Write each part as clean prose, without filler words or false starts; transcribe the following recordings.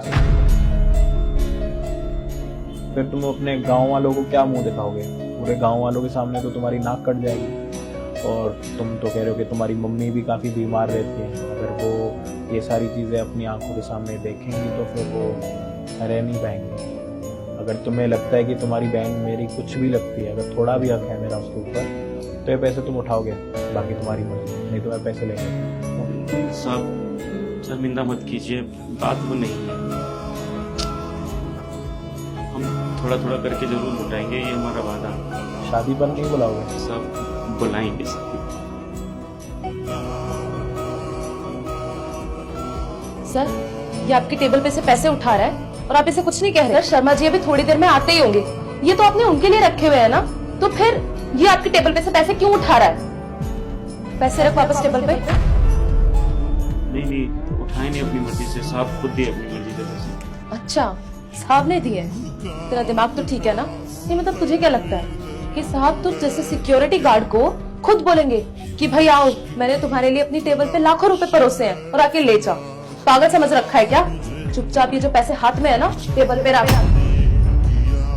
किसी फिर तुम अपने गांव वालों को क्या मुंह दिखाओगे? पूरे गांव वालों के सामने तो तुम्हारी नाक कट जाएगी। और तुम तो कह रहे हो कि तुम्हारी मम्मी भी काफ़ी बीमार रहती है। अगर वो ये सारी चीज़ें अपनी आंखों के सामने देखेंगी तो फिर वो रह नहीं पाएंगी। अगर तुम्हें लगता है कि तुम्हारी बहन मेरी कुछ भी लगती है, अगर थोड़ा भी हक है मेरा उसके ऊपर, तो ये पैसे तुम उठाओगे, बाकी तुम्हारी मर्जी, नहीं तो मैं पैसे लेंगे। साहब शर्मिंदा मत कीजिए, बात वो नहीं है, हम थोड़ा थोड़ा करके जरूर उठाएंगे, ये हमारा वादा। शादी पर नहीं बुलाओगे? सब बुलाएंगे सर, ये आपके टेबल पे से पैसे उठा रहा है और आप इसे कुछ नहीं कह रहे। शर्मा जी अभी थोड़ी देर में आते ही होंगे। ये तो आपने उनके लिए रखे हुए हैं ना, तो फिर ये आपके टेबल पे से पैसे क्यों उठा रहा है? पैसे रख वापस टेबल पे। नहीं उठाए नहीं अपनी मर्जी से, साहब खुद दिए अपनी मर्जी से पैसे। अच्छा, साहब ने दिए? तेरा दिमाग तो ठीक है ना? ये मतलब तुझे क्या लगता है कि साहब तो जैसे सिक्योरिटी गार्ड को खुद बोलेंगे कि भाई आओ, मैंने तुम्हारे लिए अपनी टेबल पे लाखों रुपए परोसे हैं और आके ले जाओ? पागल समझ रखा है क्या? चुपचाप ये जो पैसे हाथ में है ना, टेबल पे रख।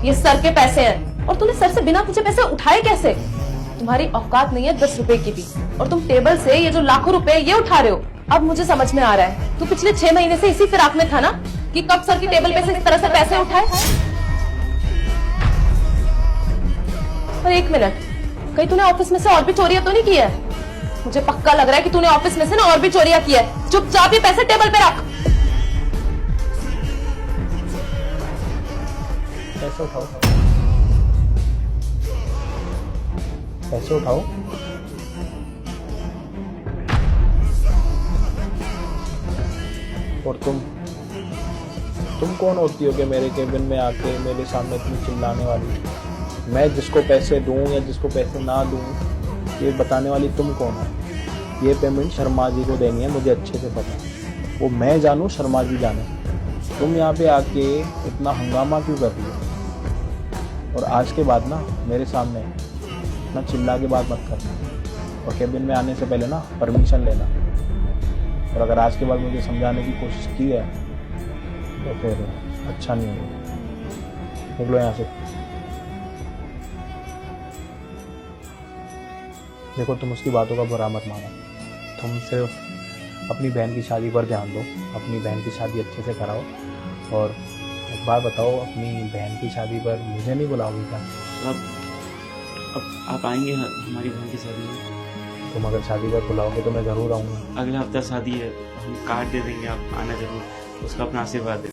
ये सर के पैसे हैं और तूने सर से बिना पूछे पैसे उठाए कैसे? तुम्हारी औकात नहीं है 10 रुपए की भी, और तुम टेबल से ये जो लाखों रुपए ये उठा रहे हो। अब मुझे समझ में आ रहा है, तू पिछले 6 महीने से इसी फिराक में था ना कि कब सर की टेबल पे से इस तरह से पैसे उठाए। और 1 मिनट, कहीं तूने ऑफिस में से और भी चोरियां तो नहीं की है? मुझे पक्का लग रहा है कि तूने ऑफिस में से ना और भी चोरियां की है। चुपचाप ये पैसे टेबल पे रख। पैसे उठाओ, पैसे उठाओ। और तुम कौन होती हो कि मेरे केबिन में आके मेरे सामने इतनी चिल्लाने वाली? मैं जिसको पैसे दूं या जिसको पैसे ना दूं, ये बताने वाली तुम कौन हो? ये पेमेंट शर्मा जी को देनी है, मुझे अच्छे से पता है। वो मैं जानूं, शर्मा जी जाने। तुम यहाँ पे आके इतना हंगामा क्यों कर रही हो? और आज के बाद ना मेरे सामने ना चिल्ला के बात मत करना, और केबिन में आने से पहले ना परमिशन लेना। और अगर आज के बाद मुझे समझाने की कोशिश की है तो फिर अच्छा नहीं होगा। निकलो यहाँ से। देखो, तुम उसकी बातों का बुरा मत मानो। तुम सिर्फ अपनी बहन की शादी पर ध्यान दो, अपनी बहन की शादी अच्छे से कराओ। और एक बात बताओ, अपनी बहन की शादी पर मुझे नहीं बुलाओगे क्या? अब आप आएंगे हमारी बहन की शादी में? तुम अगर शादी पर बुलाओगे तो मैं ज़रूर आऊँगा। अगले हफ्ता शादी है, हम कार्ड दे देंगे, आप आना जरूर, उसका अपना आशीर्वाद दें।